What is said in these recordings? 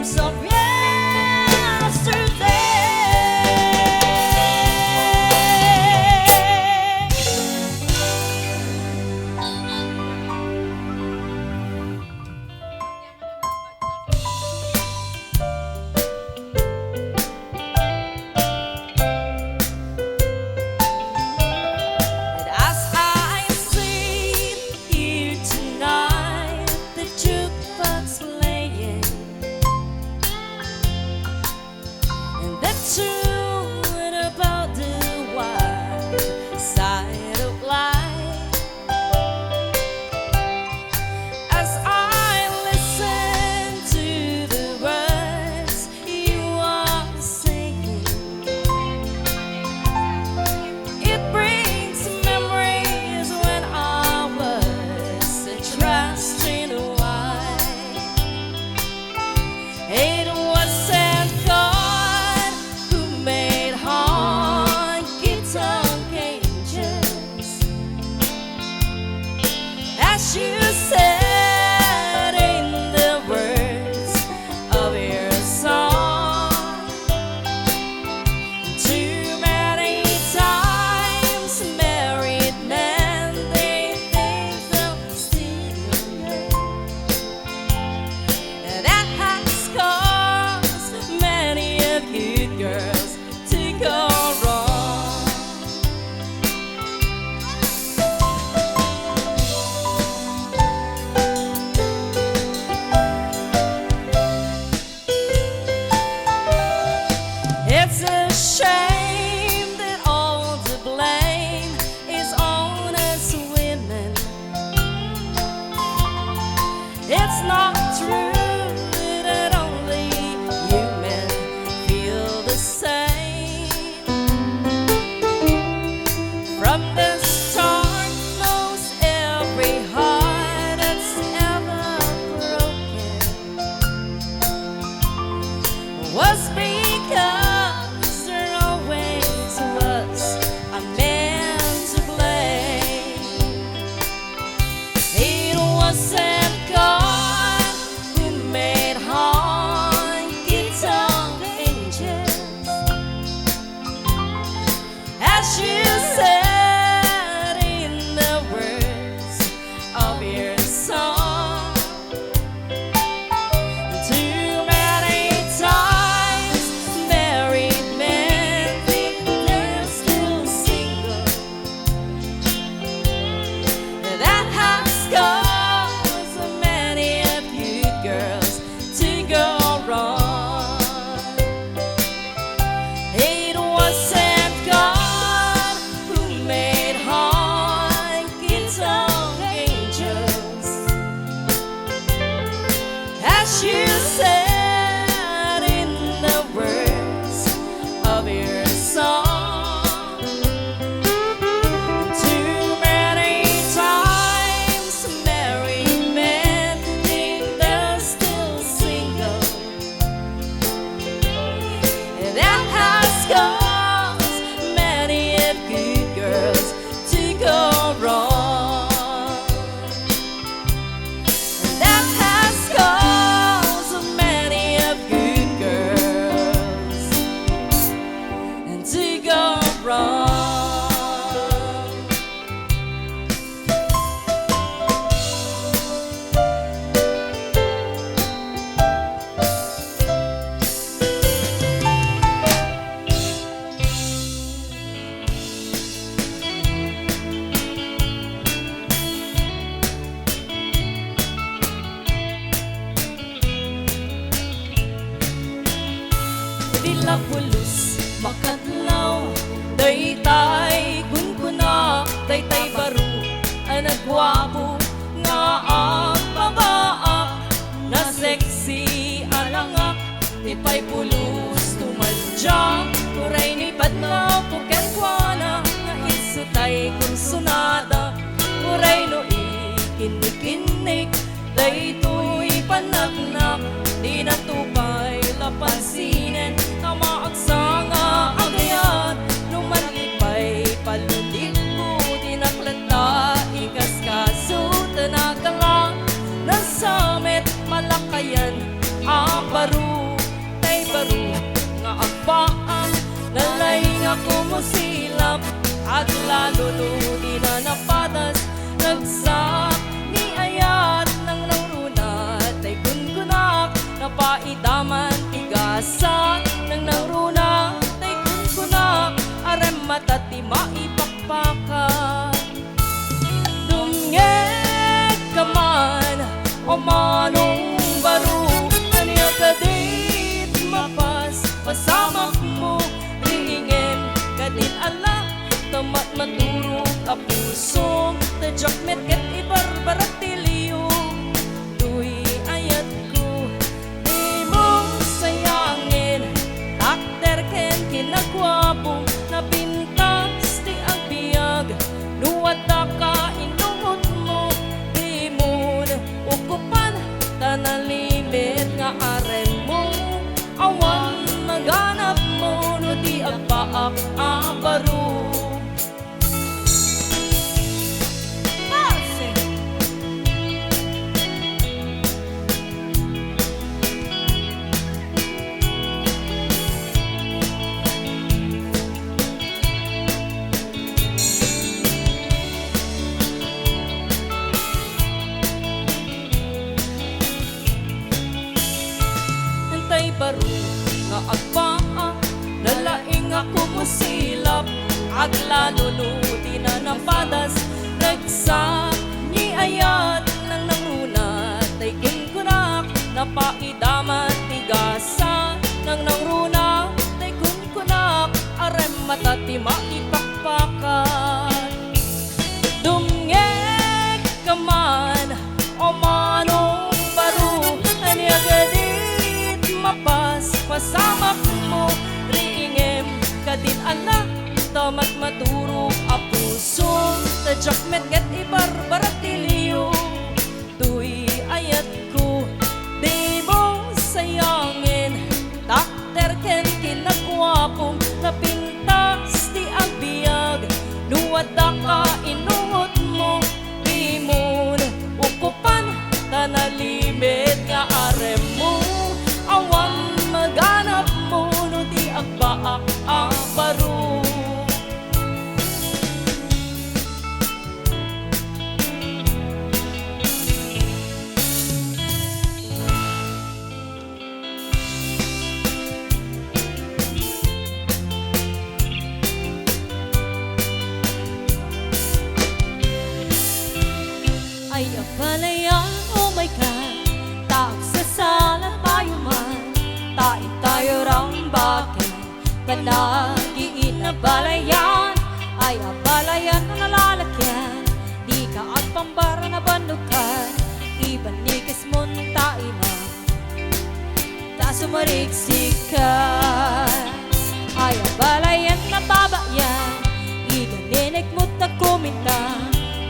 dreams of tune about the wide side of life. As I listen to the words you are saying, it brings memories when I was trusting why it wasn't God who made honky-tonk angels, as you said in the words of your song. Too many times married men, they think they'll steal, and that has caused many of you girls to go wrong. It's a shame that all the blame is on us women. It's not true that only you men feel the same. From the start, most every heart that's ever broken was because there always was a man to blame. It wasn't God who made honky-tonk angels, as you said in the words of your song. Too many times married men think they're still single. That has caused many of you girls to go wrong. It wasn't God who made honky-tonk angels, as you said in the words of your song. Too many times married men think they're still single. That has caused many of you girls to go wrong. That has caused many of you girls to go wrong. Dila pulos makadlaw, daytay kunkuna, daytay baro, anagwapo nga ang babaak, na sexy alangak, tipay pulos tumadyak, uray ni badlaw puken kuana, nga isutay konsonada, uray no ikinik-kinik, daytoy panagnak, di natupay lapansinen, kamaagsa nga agayat, numalipay palulit ko, dinaklata, ikaskasot, nagalang, nasamit, malakayan, ang baro. kumusilap at lalo di na napatas nagsak ni ayat ng naurunat ay kunkunak napaidaman tigasan ng naurunat ay kunkunak arem matati maipakpakan dumngeg kaman o manong baro anya kadit mapas pasamak mo riingin kadit ala tamat maturog a puso tadyak met ket ibarbarat tiliyo tuy ayat ko di mo sayangin takder ken kinagwapo na pintas di ang biyag nuwata ka inuot mo di mo ukupan tanalimit nga aren mo awan maganap mo no di agpaak abaro baro nga agpaa nalaing ako musilap ag lalo di na napadas nagsak ni ayat ng nangrunat ay kunkunak napaidaman tigasan ng nangrunat ay kunkunak arem matati maipakpakan dumngeg kaman o manong baro anya gadi mapas pasamak mo riingem kadin ala tamat maturog a puso tadyak met ket ibarbarat tiliyo tuy ayat ko di mo sayangin takder ken kinagwapong napintas di ang biyag nuwada ka inuot mo di mo ukupan tanalimit nga arem mo awan maganap mo no di agbaak abaro ay apalayan oh my God taak sa salat tayo man tayo raw bakit panagiin na balayan ay abalayan na nalalakyan di ka agpambara na bandukan ibanikis mo tayo na ta sumariksik ka ay abalayan na babayan igalinig mo ta kuminta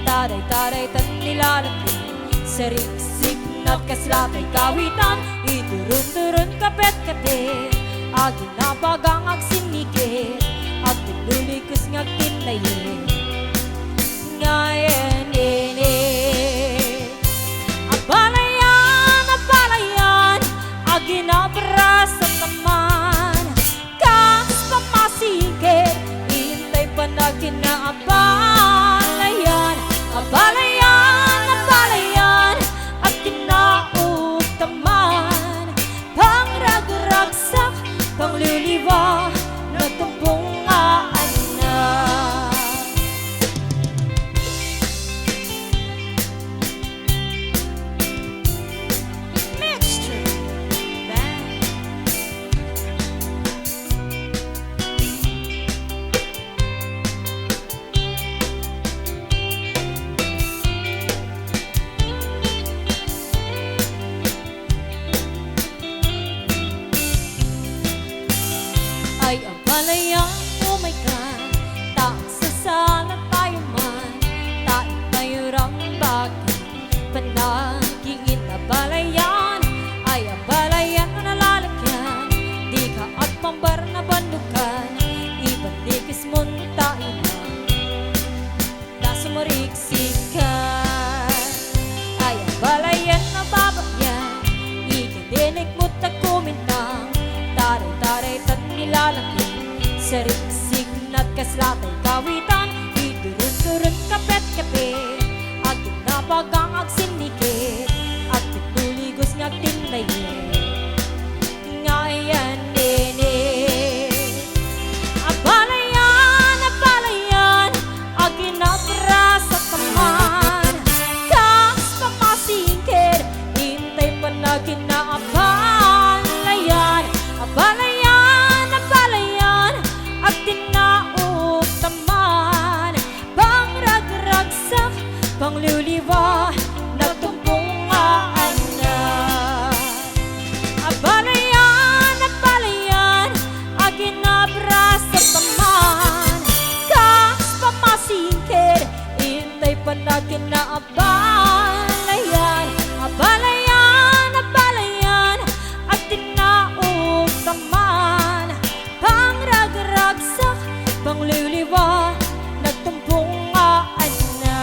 taray tan nilalakyan sariksik not kaslapay kawitan iturun-turun kapet-kapet agi napagang agsinigit at tinulikus ng tinayin ngayon abalayan agi nabra sa taman kas pamasigit hintay pa na kinaabalayan abalayan at kinaugtaman pangrag-ragsak pangliliwa nagtampungaan na Mixture Band ay abalayan oh my God taak sa salat tayo man tayo raw bakit panagiin na balayan ay abalayan na nalalakyan di ka agpambar na bandukan ibalikis mo tayo na sumariksik ka ay abalayan na babayan ikadinig mo ta kumintang taray tan nilalaki sariksik kaslatay kawitan, idurun-durun kapet-kapet, at tinabagang agsinikit, at tituligos ngag tinlayet, ngayon nini. Abalayan, aginabra sa taman, kas pamasingkir, intay pa na ginaaban. Abalayan, at tinautaman, pangragragsak, pangliwliwa, nagtumbungaan na. Abalayan, aginabra sa taman, kas pamasingkir, intay pa na ginaaban. Abalayan, at tinautaman, pangragragsak, pangliwliwa, nagtumbungaan na.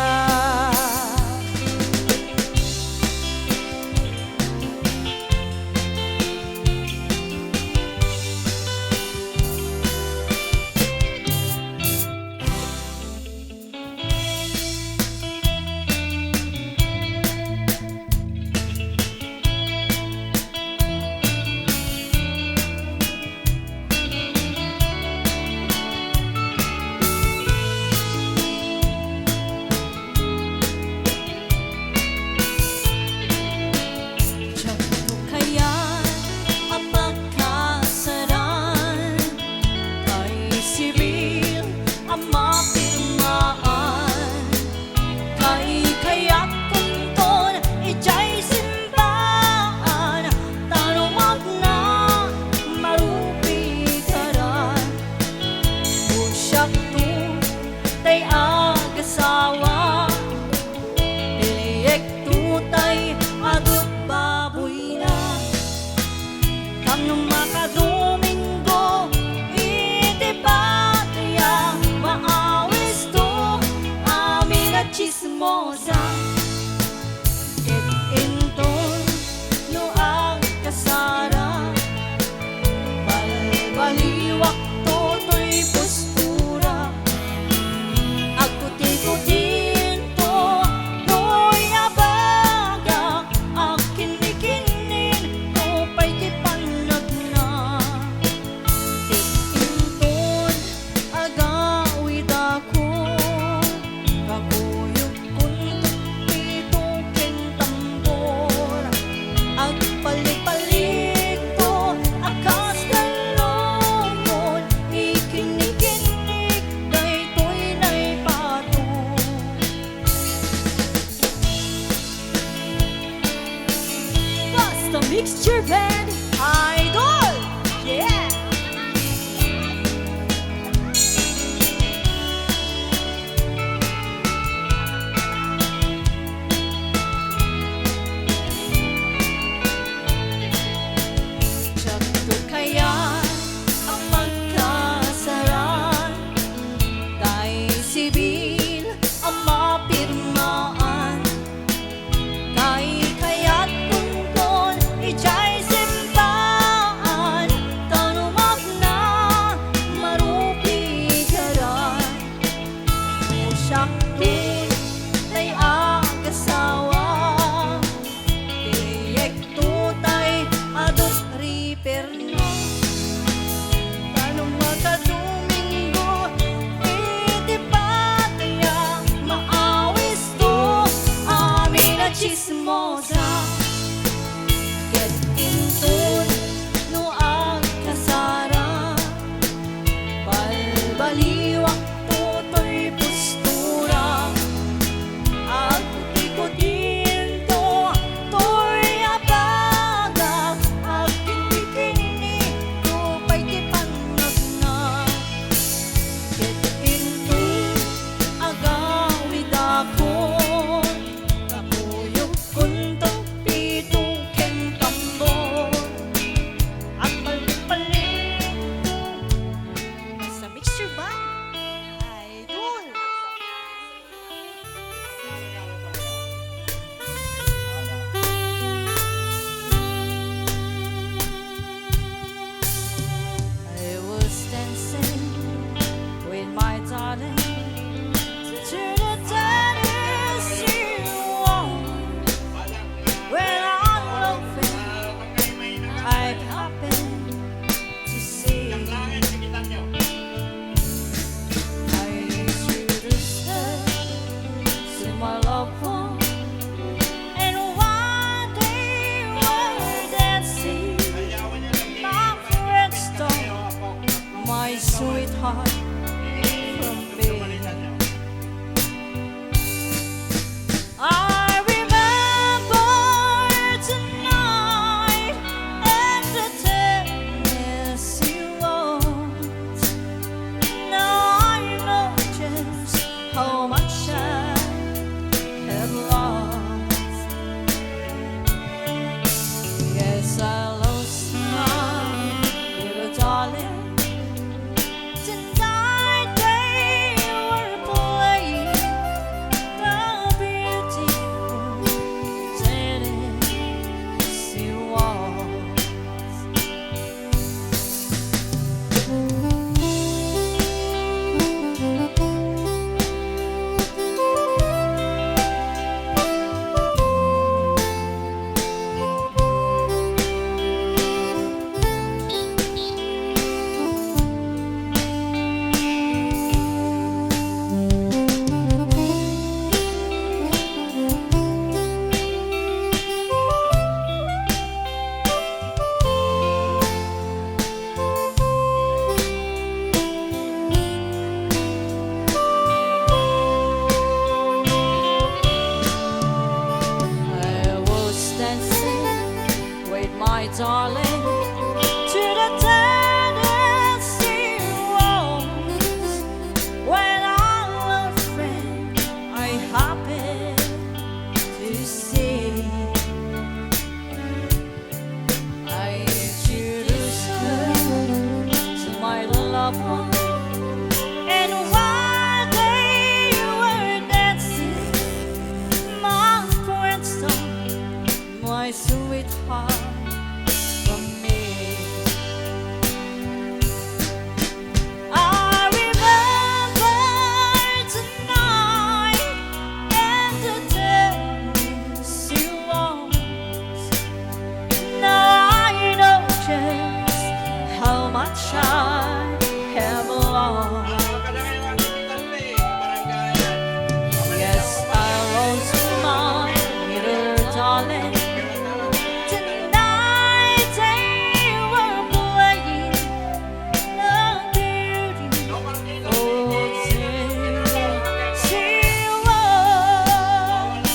sweetheart from me. I remember tonight and the tenderness you want. Now I know just how much I have lost. Yes, I lost my little darling. Tonight they were playing the beautiful Tennessee waltz. I was dancing with my darling to the Tennessee waltz. When our friend I happened to see, I introduced her to my loved one, and while they were dancing, my friend stole my sweetheart from me. I remember tonight and the Tennessee waltz. Now I know just how much I have lost. Yes, I lost my little darling. Tonight they were playing the beautiful Tennessee waltz.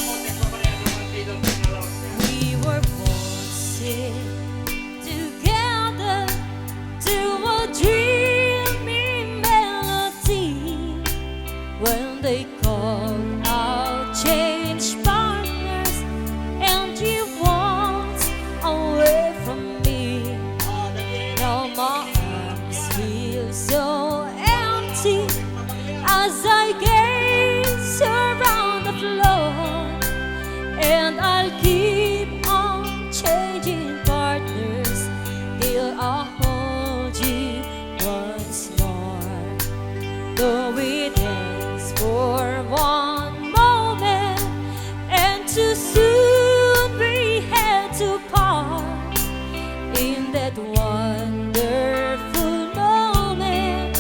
We were waltzing together to a dreamy melody when they called out change partners, and you walked away from me. Now my arms feel so empty as I gaze around the floor, and I'll keep on changing partners till I hold you once more. Though we dance for one moment, and too soon we had to part. In that wonderful moment,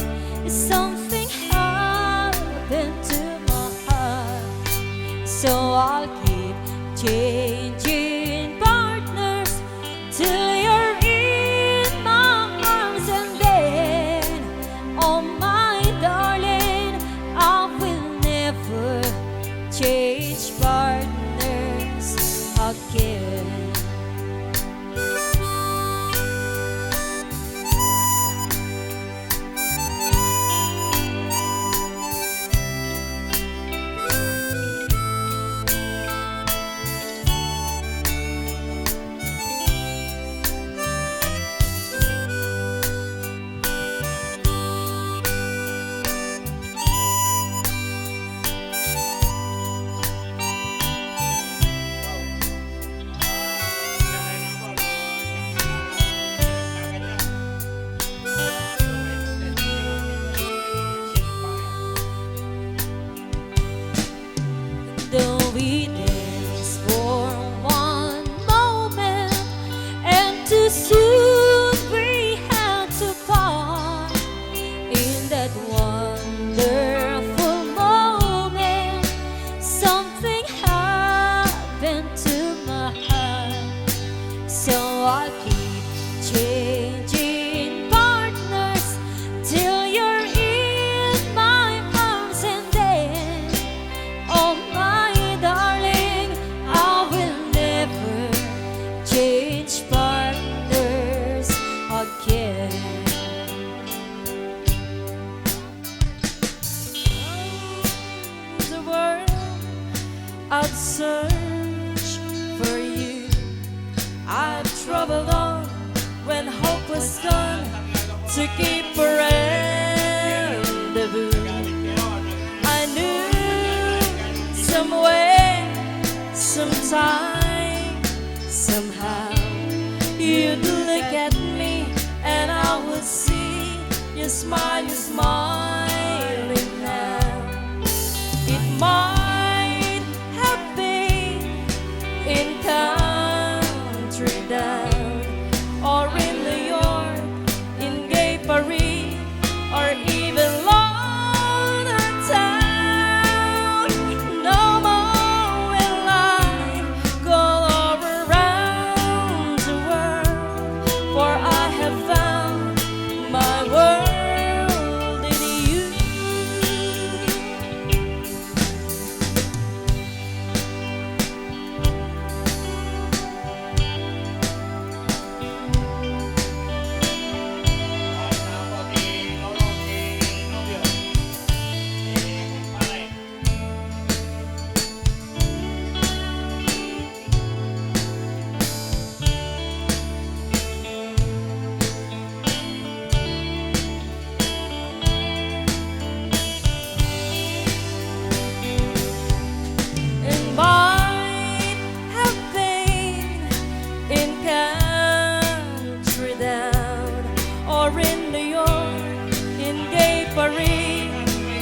something happened to my heart. So I'll keep changing partners till you're in my arms, and then, oh my darling, I will never change partners again. to keep a rendezvous. I knew somewhere, sometime, somehow you'd look at me and I would see your smile, you're smiling now. It might have been in country down, or in New York, in gay Paris, or even London town. No more will I go all around the world, for I have found my world in you. It might have been in country down, or in New York, in gay Paris,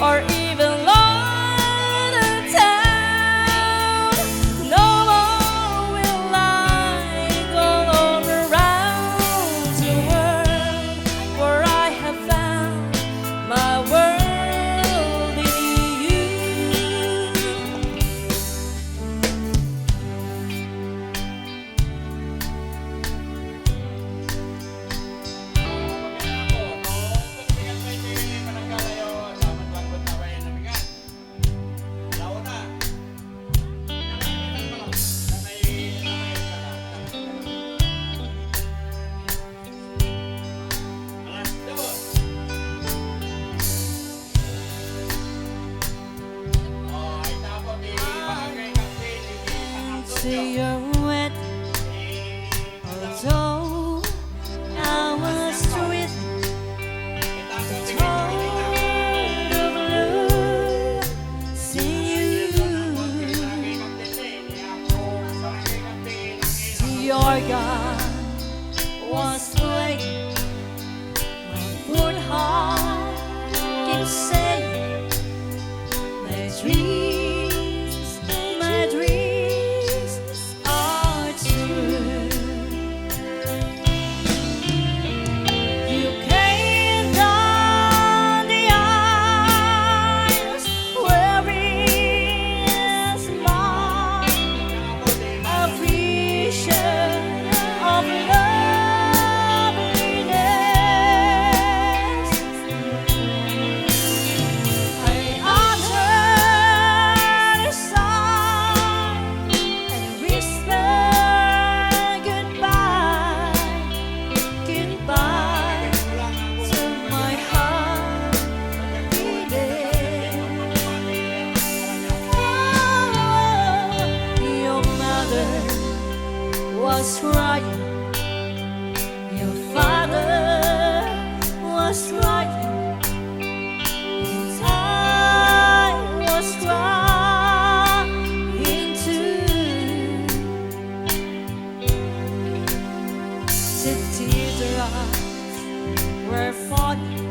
or even London town. No more will I go all around the world, for I have found my world in you. See your wet, although I was with the tone of blue. See your God was playing. My poor heart keeps saying, my dreams are true. You came down the aisles wearing a smile, a vision of loveliness. I uttered a sigh and whispered goodbye, goodbye to my heart beating. Oh, your mother was crying, your father was crying, and I was crying too. The teardrops were falling